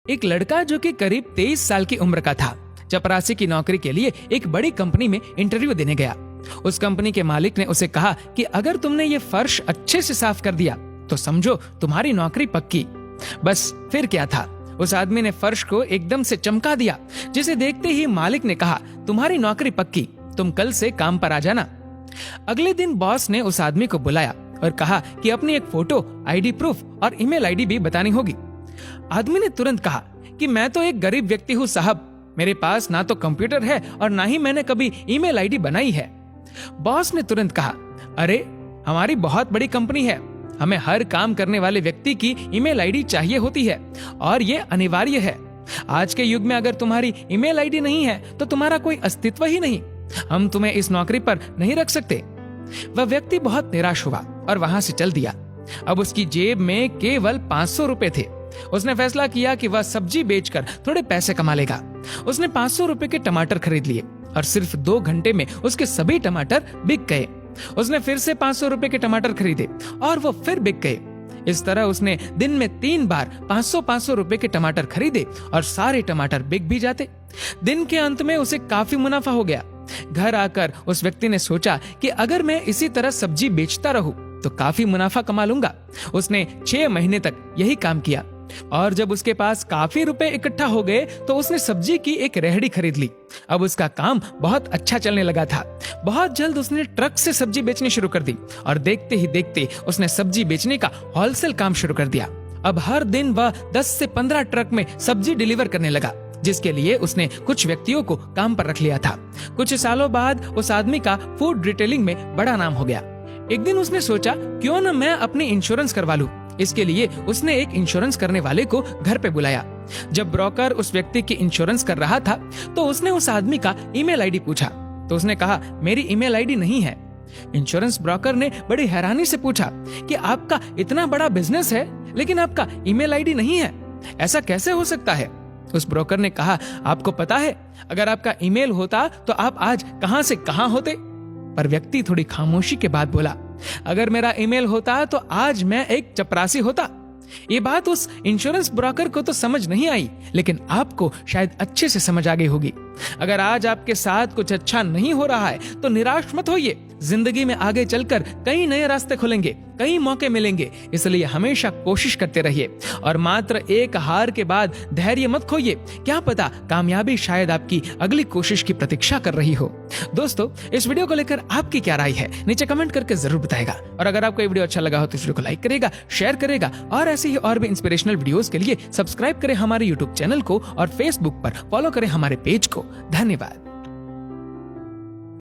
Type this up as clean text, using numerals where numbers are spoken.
एक लड़का जो कि करीब 23 साल की उम्र का था, चपरासी की नौकरी के लिए एक बड़ी कंपनी में इंटरव्यू देने गया। उस कंपनी के मालिक ने उसे कहा कि अगर तुमने ये फर्श अच्छे से साफ कर दिया तो समझो तुम्हारी नौकरी पक्की। बस फिर क्या था, उस आदमी ने फर्श को एकदम से चमका दिया, जिसे देखते ही मालिक ने कहा, तुम्हारी नौकरी पक्की, तुम कल से काम पर आ जाना। अगले दिन बॉस ने उस आदमी को बुलाया और कहा कि अपनी एक फोटो, आईडी प्रूफ और ईमेल आईडी भी बतानी होगी। आदमी ने तुरंत कहा कि मैं तो एक गरीब व्यक्ति हूँ साहब, मेरे पास ना तो कंप्यूटर है और ना ही मैंने कभी ईमेल आईडी बनाई है। बॉस ने तुरंत कहा, अरे हमारी बहुत बड़ी कंपनी है, हमें हर काम करने वाले व्यक्ति की ईमेल आईडी चाहिए होती है और ये अनिवार्य है। आज के युग में अगर तुम्हारी ईमेल आईडी नहीं है तो तुम्हारा कोई अस्तित्व ही नहीं, हम तुम्हें इस नौकरी पर नहीं रख सकते। वह व्यक्ति बहुत निराश हुआ और वहां से चल दिया। अब उसकी जेब में केवल 500 रुपए थे। उसने फैसला किया कि वह सब्जी बेचकर थोड़े पैसे कमा लेगा। उसने 500 रुपए के टमाटर खरीद लिए और सिर्फ 2 घंटे में उसके सभी टमाटर बिक गए। उसने फिर से 500 रुपए के टमाटर खरीदे और वो फिर बिक गए। इस तरह उसने दिन में 3 बार 500 रुपए के टमाटर खरीदे और सारे टमाटर बिक भी जाते। दिन के अंत में उसे काफी मुनाफा हो गया। घर आकर उस व्यक्ति ने सोचा कि अगर मैं इसी तरह सब्जी बेचता रहूं तो काफी मुनाफा कमा लूंगा। उसने 6 महीने तक यही काम किया और जब उसके पास काफी रुपए इकट्ठा हो गए तो उसने सब्जी की एक रेहड़ी खरीद ली। अब उसका काम बहुत अच्छा चलने लगा था। बहुत जल्द उसने ट्रक से सब्जी बेचनी शुरू कर दी और देखते ही देखते उसने सब्जी बेचने का होलसेल काम शुरू कर दिया। अब हर दिन वह 10 से 15 ट्रक में सब्जी डिलीवर करने लगा, जिसके लिए उसने कुछ व्यक्तियों को काम पर रख लिया था। कुछ सालों बाद उस आदमी का फूड रिटेलिंग में बड़ा नाम हो गया। एक दिन उसने सोचा, क्यों न मैं अपनी इंश्योरेंस करवा लूं। इसके लिए उसने एक इंश्योरेंस करने वाले को घर पे बुलाया। जब ब्रोकर उस व्यक्ति की इंश्योरेंस कर रहा था तो उसने उस आदमी का ईमेल आईडी पूछा तो उसने कहा, मेरी ईमेल आईडी नहीं है। इंश्योरेंस ब्रोकर ने बड़ी हैरानी से पूछा कि आपका इतना बड़ा बिजनेस है लेकिन आपका ईमेल आईडी नहीं है, ऐसा कैसे हो सकता है? उस ब्रोकर ने कहा, आपको पता है, अगर आपका ईमेल होता तो आप आज कहां से कहां होते? पर व्यक्ति थोड़ी खामोशी के बाद बोला, अगर मेरा ईमेल होता तो आज मैं एक चपरासी होता। ये बात उस इंश्योरेंस ब्रोकर को तो समझ नहीं आई, लेकिन आपको शायद अच्छे से समझ आ गई होगी। अगर आज आपके साथ कुछ अच्छा नहीं हो रहा है तो निराश मत होइए। जिंदगी में आगे चलकर कई नए रास्ते खुलेंगे, कई मौके मिलेंगे, इसलिए हमेशा कोशिश करते रहिए और मात्र एक हार के बाद धैर्य मत खोइए। क्या पता कामयाबी शायद आपकी अगली कोशिश की प्रतीक्षा कर रही हो। दोस्तों, इस वीडियो को लेकर आपकी क्या राय है नीचे कमेंट करके जरूर बताएगा और अगर आपको ये वीडियो अच्छा लगा हो तो इस वीडियो को लाइक करेगा, शेयर करेगा और ऐसे ही और भी इंस्पिरेशनल वीडियोस के लिए सब्सक्राइब करें हमारे यूट्यूब चैनल को और फेसबुक पर फॉलो करें हमारे पेज को। धन्यवाद।